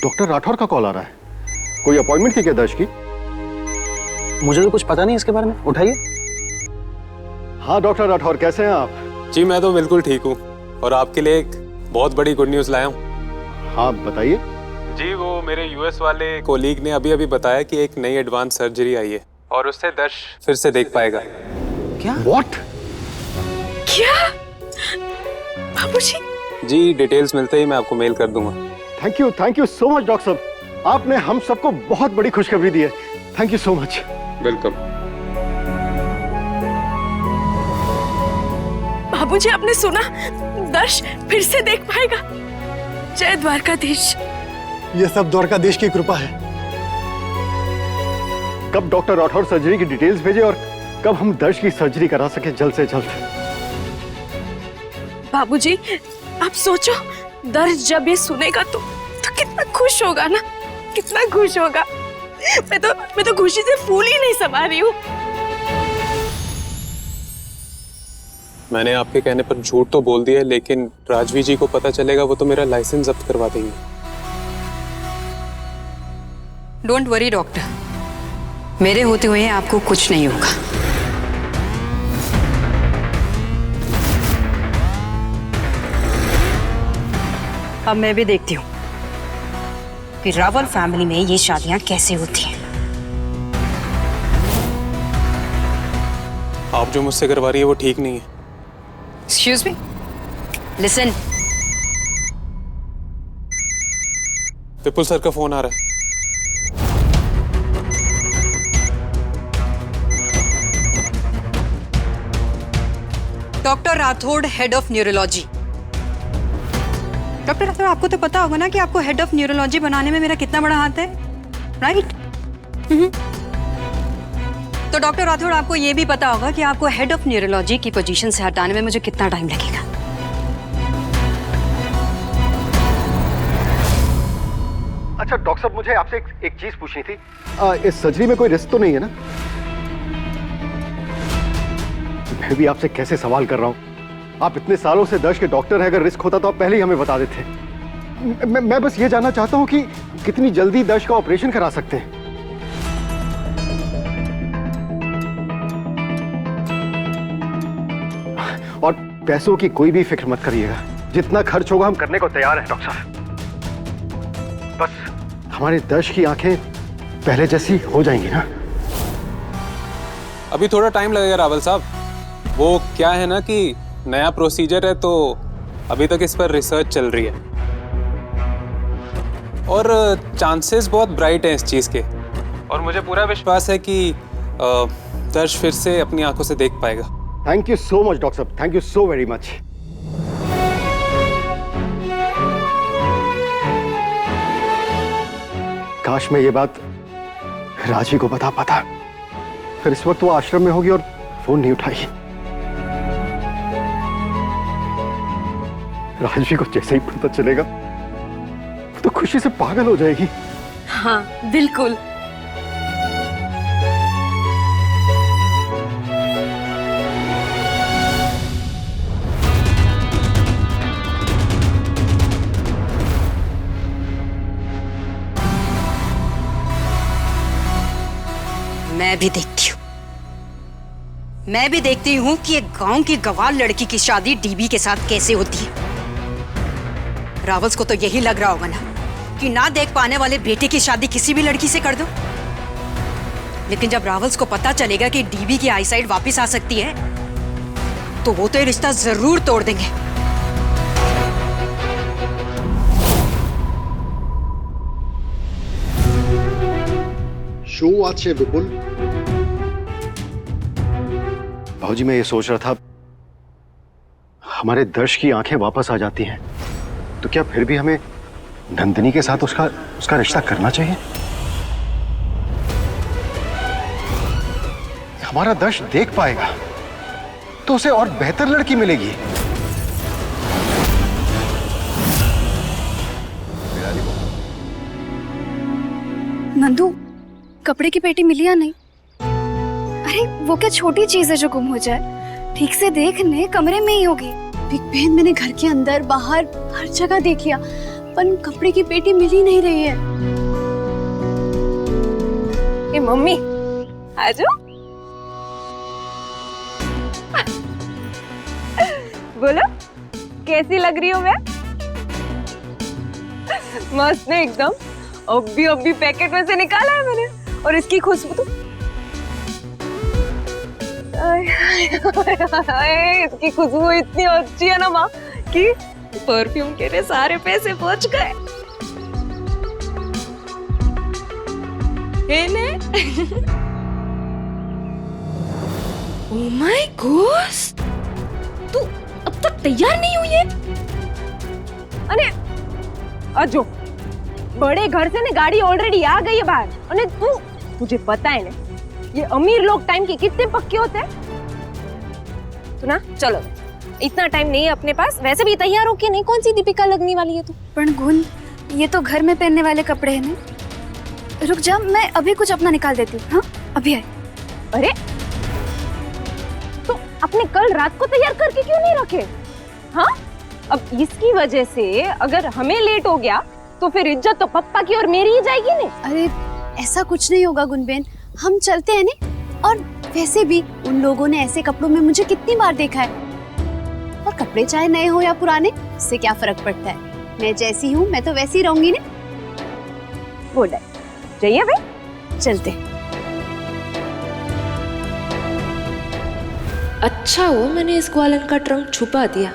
Doctor Rathore का call आ रहा है। कोई अपॉइंटमेंट थी क्या दर्श की? मुझे तो कुछ पता नहीं इसके बारे में। उठाइए। हाँ डॉक्टर राठौर, कैसे हैं आप? जी मैं तो बिल्कुल ठीक हूँ और आपके लिए एक बहुत बड़ी गुड न्यूज़ लाया हूँ। हाँ बताइए। जी वो मेरे यूएस वाले कोलीग ने अभी अभी बताया कि एक नई एडवांस सर्जरी आई है और उससे दर्श फिर से देख पाएगा। क्या? व्हाट? क्या? बाबूजी? जी डिटेल्स मिलते ही मैं आपको मेल कर दूंगा। Thank you so much doctor साहब, आपने हम सबको बहुत बड़ी खुशखबरी दी है। Thank you so much. Welcome. बाबूजी आपने सुना, दर्श फिर से देख पाएगा। जय द्वारकाधीश। ये सब द्वारकाधीश की कृपा है। कब डॉक्टर राठौर सर्जरी की डिटेल्स भेजे और कब हम दर्श की सर्जरी करा सके जल्द से जल्द। बाबूजी आप सोचो, दर्श जब ये सुनेगा तो कितना खुश होगा ना, कितना खुश होगा। मैं तो खुशी से फूल ही नहीं समा रही हूँ। मैंने आपके कहने पर झूठ तो बोल दिया है, लेकिन राजवी जी को पता चलेगा वो तो मेरा लाइसेंस जब्त करवा देंगे। डोंट वरी डॉक्टर, मेरे होते हुए आपको कुछ नहीं होगा। अब मैं भी देखती हूँ कि रावल फैमिली में ये शादियां कैसे होती हैं। आप जो मुझसे करवा रही है वो ठीक नहीं है। Excuse me, listen. Vipul sir का फोन आ रहा है। Doctor Rathore, head of neurology. Doctor Rathore, आपको तो पता होगा ना कि आपको हेड ऑफ न्यूरोलॉजी बनाने में मेरा कितना बड़ा हाथ है, राइट? तो डॉक्टर राठौड़, आपको ये भी पता होगा कि आपको हेड ऑफ न्यूरोलॉजी की पोजीशन से हटाने में मुझे कितना टाइम लगेगा। अच्छा डॉक्टर साहब, मुझे आपसे एक चीज पूछनी थी। इस सर्जरी में कोई रिस्क तो नहीं है ना? मैं भी आपसे कैसे सवाल कर रहा हूं। आप इतने सालों से दर्श के डॉक्टर हैं, अगर रिस्क होता तो आप पहले ही हमें बता देते। मैं बस ये जानना चाहता हूं कि कितनी जल्दी दर्श का ऑपरेशन करा सकते हैं। और पैसों की कोई भी फिक्र मत करिएगा, जितना खर्च होगा हम करने को तैयार हैं डॉक्टर साहब। बस हमारे दर्श की आंखें पहले जैसी हो जाएंगी ना? अभी थोड़ा टाइम लगेगा रावल साहब। वो क्या है ना कि नया प्रोसीजर है तो अभी तक इस पर रिसर्च चल रही है और चांसेस बहुत ब्राइट हैं इस चीज़ के। और मुझे पूरा विश्वास है कि दर्श फिर से अपनी आंखों से देख पाएगा। Thank you so much doctor साहब, thank you so very much. काश मैं ये बात राजी को बता पाता, फिर इस वक्त वो आश्रम में होगी और फोन नहीं उठाई। राजवी को जैसे ही पता चलेगा वो तो खुशी से पागल हो जाएगी। हाँ बिल्कुल। मैं भी देखती हूँ कि एक गांव की गवार लड़की की शादी डीबी के साथ कैसे होती है। रावल्स को तो यही लग रहा होगा ना कि ना देख पाने वाले बेटे की शादी किसी भी लड़की से कर दो। लेकिन जब रावल्स को पता चलेगा कि डीबी की आईसाइट वापस आ सकती है तो वो तो ये रिश्ता जरूर तोड़ देंगे। शो আছে विपुल। भाजी मैं ये सोच रहा था, हमारे दर्श की आंखें वापस आ जाती हैं तो क्या फिर भी हमें नंदिनी के साथ उसका रिश्ता करना चाहिए? हमारा दर्श देख पाएगा तो उसे और बेहतर लड़की मिलेगी। नंदू, कपड़े की पेटी मिली या नहीं? अरे वो क्या छोटी चीज है जो गुम हो जाए? ठीक से देख ले, कमरे में ही होगी। बिग बहन, मैंने घर के अंदर बाहर हर जगह देख लिया, पर कपड़े की पेटी मिल ही नहीं रही है। ए मम्मी आ जाओ। बोलो कैसी लग रही हूँ मैं? मस्त है एकदम। अभी पैकेट में से निकाला है मैंने, और इसकी खुशबू तो इसकी खुशबू इतनी अच्छी है ना माँ कि परफ्यूम के लिए सारे पैसे पहुंच गए। ओह माय गॉड, तू अब तक तैयार नहीं हुई है? अरे अजो, बड़े घर से ना गाड़ी ऑलरेडी आ गई है बाहर। अरे तुझे पता है ना ये अमीर लोग टाइम के कितने पक्के होते हैं। सुना, चलो इतना टाइम नहीं है अपने पास। वैसे भी तैयार हो के नहीं, कौन सी दीपिका लगने वाली है तू? पर गुण, ये तो घर में पहनने वाले कपड़े हैं ना। रुक जा, मैं अभी कुछ अपना निकाल देती हूँ। हाँ अभी आए। अरे तो अपने कल रात को तैयार करके क्यों नहीं रखे? हाँ, अब इसकी वजह से अगर हमें लेट हो गया तो फिर इज्जत तो पप्पा की और मेरी ही जाएगी नहीं। अरे ऐसा कुछ नहीं होगा गुनबेन, हम चलते हैं ना। और वैसे भी उन लोगों ने ऐसे कपड़ों में मुझे कितनी बार देखा है, और कपड़े चाहे नए हो या पुराने, उससे क्या फर्क पड़ता है। मैं जैसी हूँ मैं तो वैसी रहूंगी ना। बोल जाइए भाई, चलते। अच्छा हो मैंने इस ग्वालन का ट्रंक छुपा दिया।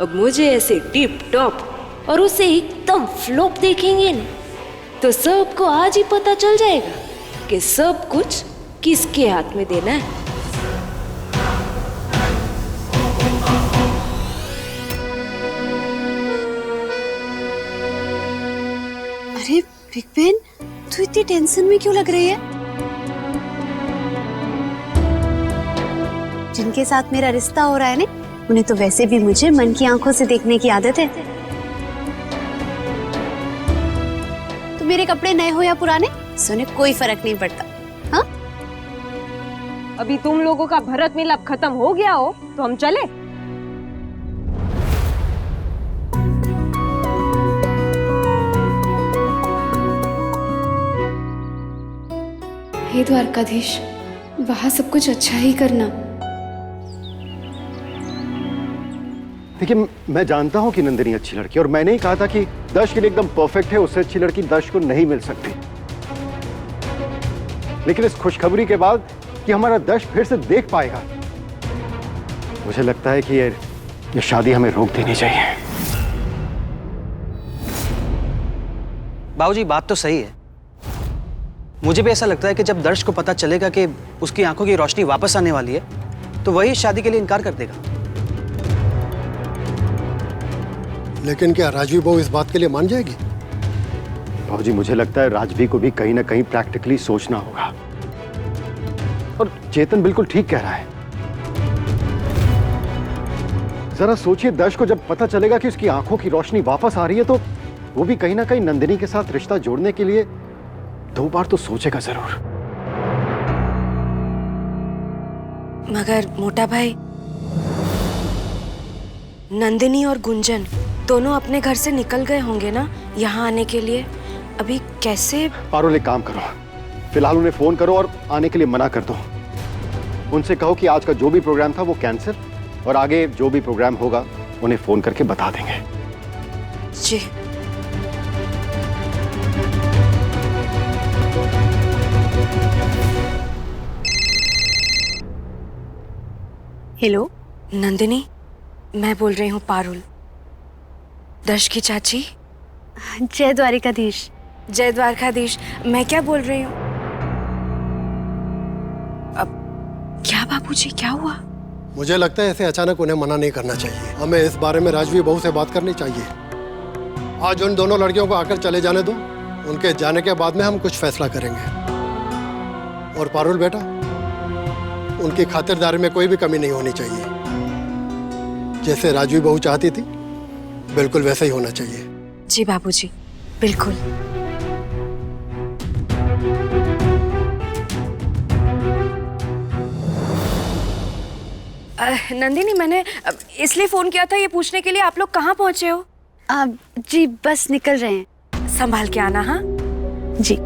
अब मुझे ऐसे टिप टॉप और उसे एकदम फ्लॉप देखेंगे ना, तो सबको आज ही पता चल जाएगा कि सब कुछ किसके हाथ में देना है। अरे बिग बेन, तू इतनी टेंशन में क्यों लग रही है? जिनके साथ मेरा रिश्ता हो रहा है ना, उन्हें तो वैसे भी मुझे मन की आंखों से देखने की आदत है। तो मेरे कपड़े नए हो या पुराने, इससे उन्हें कोई फर्क नहीं पड़ता। हाँ, अभी तुम लोगों का भरत मिलाप खत्म हो गया हो तो हम चले। हे द्वारकाधीश, वहां सब कुछ अच्छा ही करना। देखिए, मैं जानता हूं कि नंदिनी अच्छी लड़की है, और मैंने ही कहा था कि दर्श के लिए एकदम परफेक्ट है। उससे अच्छी लड़की दर्श को नहीं मिल सकती। लेकिन इस खुशखबरी के बाद कि हमारा दर्श फिर से देख पाएगा, मुझे लगता है कि ये शादी हमें रोक देनी चाहिए। बाबूजी बात तो सही है। मुझे भी ऐसा लगता है कि जब दर्श को पता चलेगा कि उसकी आंखों की रोशनी वापस आने वाली है, तो वही शादी के लिए इनकार कर देगा। लेकिन क्या राजवी बहू इस बात के लिए मान जाएगी? बाबूजी, मुझे लगता है राजवी को भी कहीं ना कहीं प्रैक्टिकली सोचना होगा। और चेतन बिल्कुल ठीक कह रहा है। जरा सोचिए, दर्श को जब पता चलेगा कि उसकी आंखों की रोशनी वापस आ रही है, तो वो भी कहीं ना कहीं नंदिनी के साथ रिश्ता जोड़ने के लिए 2 बार तो सोचेगा जरूर। मगर मोटा भाई, नंदिनी और गुंजन दोनों अपने घर से निकल गए होंगे ना यहाँ आने के लिए। अभी कैसे? पारुल, एक काम करो, फिलहाल उन्हें फोन करो और आने के लिए मना कर दो। उनसे कहो कि आज का जो भी प्रोग्राम था वो कैंसिल, और आगे जो भी प्रोग्राम होगा उन्हें फोन करके बता देंगे। जी। हेलो नंदिनी, मैं बोल रही हूँ पारुल, दर्श की चाची। जय द्वारिकाधीश। जय द्वारकाधीश। मैं क्या बोल रही हूँ? अब क्या बाबूजी, क्या हुआ? मुझे लगता है ऐसे अचानक उन्हें मना नहीं करना चाहिए। हमें इस बारे में राजवी बहू से बात करनी चाहिए। आज उन दोनों लड़कियों को आकर चले जाने दो, उनके जाने के बाद में हम कुछ फैसला करेंगे। और पारुल बेटा, उनकी खातिरदारी में कोई भी कमी नहीं होनी चाहिए। जैसे राजवी बहू चाहती थी, बिल्कुल वैसा ही होना चाहिए। जी बाबूजी, बिल्कुल। नंदिनी, मैंने इसलिए फोन किया था ये पूछने के लिए आप लोग कहाँ पहुंचे हो? जी बस निकल रहे हैं। संभाल के आना। हाँ जी।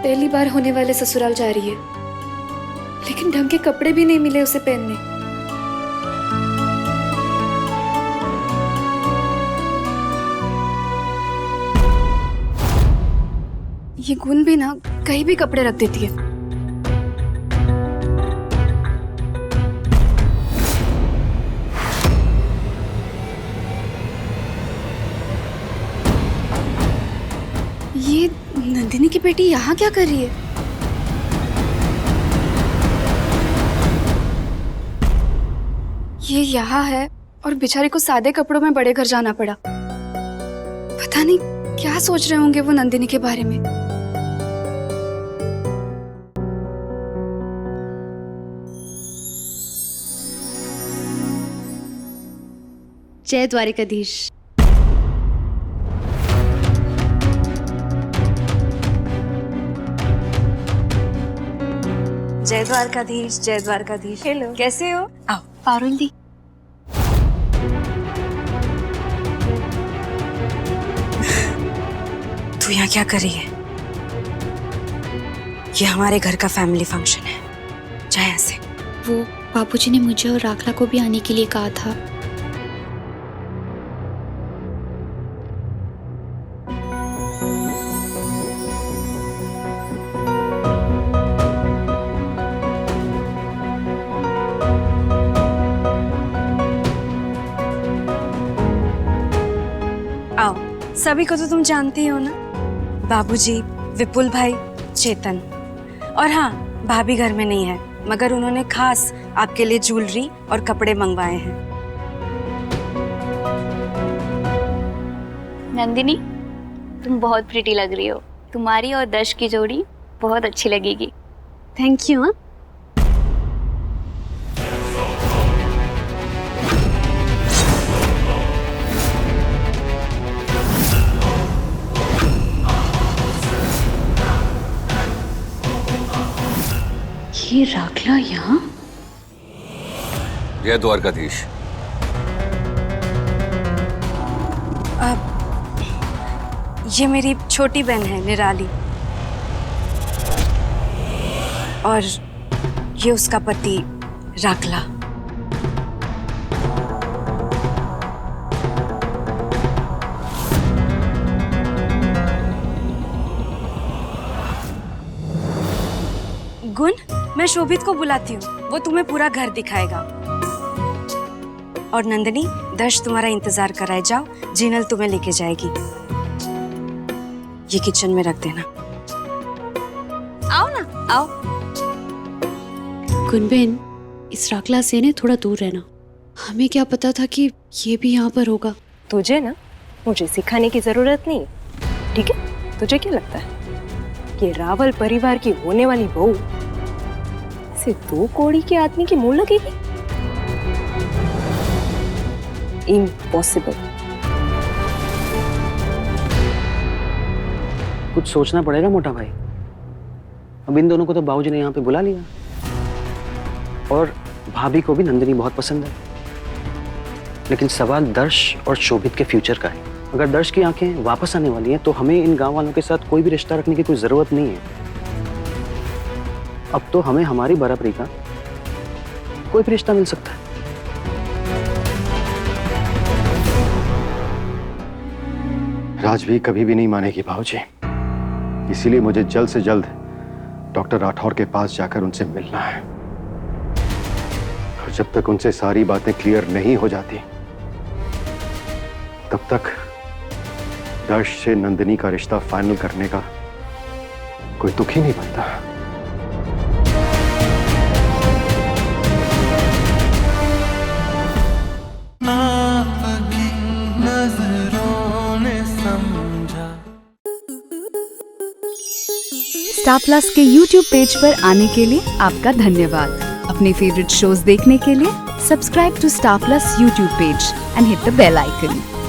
पहली बार होने वाले ससुराल जा रही है, लेकिन ढंग के कपड़े भी नहीं मिले उसे पहनने। ये गुण भी ना कहीं भी कपड़े रख देती है। ये नंदिनी की बेटी यहाँ क्या कर रही है? ये यहाँ है और बेचारी को सादे कपड़ों में बड़े घर जाना पड़ा। पता नहीं क्या सोच रहे होंगे वो नंदिनी के बारे में। जय द्वारिकाधीश। जय द्वारकाधीश, जय द्वारकाधीश। हेलो, कैसे हो? आओ। पारुल दी। तू यहाँ क्या कर रही है? ये हमारे घर का फैमिली फंक्शन है, जा यहाँ से। वो बाबूजी ने मुझे और राखला को भी आने के लिए कहा था। आओ, सभी को तो तुम जानती हो ना, बाबूजी, विपुल भाई, चेतन। और हाँ, भाभी घर में नहीं है, मगर उन्होंने खास आपके लिए ज्वेलरी और कपड़े मंगवाए हैं। नंदिनी, तुम बहुत प्रिटी लग रही हो। तुम्हारी और दर्श की जोड़ी बहुत अच्छी लगेगी। Thank you. ये राखला यहाँ? जय द्वारकाधीश। ये मेरी छोटी बहन है निराली, और ये उसका पति राखला। गुण, मैं शोभित को बुलाती हूँ, वो तुम्हें पूरा घर दिखाएगा। और नंदिनी, दर्श तुम्हारा इंतजार कराए, जाओ, जीनल तुम्हें लेके जाएगी। ये किचन में रख देना। आओ ना, आओ। गुनबेन, इस राखला से ने थोड़ा दूर रहना। हमें क्या पता था कि ये भी यहाँ पर होगा। तुझे ना मुझे सिखाने की जरूरत नहीं, ठीक है? तुझे क्या लगता है कि रावल परिवार की होने वाली बहू से 2 कौड़ी के आदमी की मुंह लगेगी? इम्पॉसिबल। कुछ सोचना पड़ेगा मोटा भाई। अब इन दोनों को तो बाबूजी ने यहाँ पे बुला लिया, और भाभी को भी नंदिनी बहुत पसंद है। लेकिन सवाल दर्श और शोभित के फ्यूचर का है। अगर दर्श की आंखें वापस आने वाली हैं तो हमें इन गांव वालों के साथ कोई भी रिश्ता रखने की कोई जरूरत नहीं है। अब तो हमें हमारी बराबरी का कोई भी रिश्ता मिल सकता है। राजवी कभी भी नहीं मानेगी बाबूजी, इसीलिए मुझे जल्द से जल्द डॉक्टर राठौर के पास जाकर उनसे मिलना है। और जब तक उनसे सारी बातें क्लियर नहीं हो जाती, तब तक दर्श से नंदिनी का रिश्ता फाइनल करने का कोई दुख ही नहीं बनता। स्टार प्लस के YouTube पेज पर आने के लिए आपका धन्यवाद। अपने फेवरेट शोज देखने के लिए Subscribe to Star Plus YouTube page and hit the bell icon.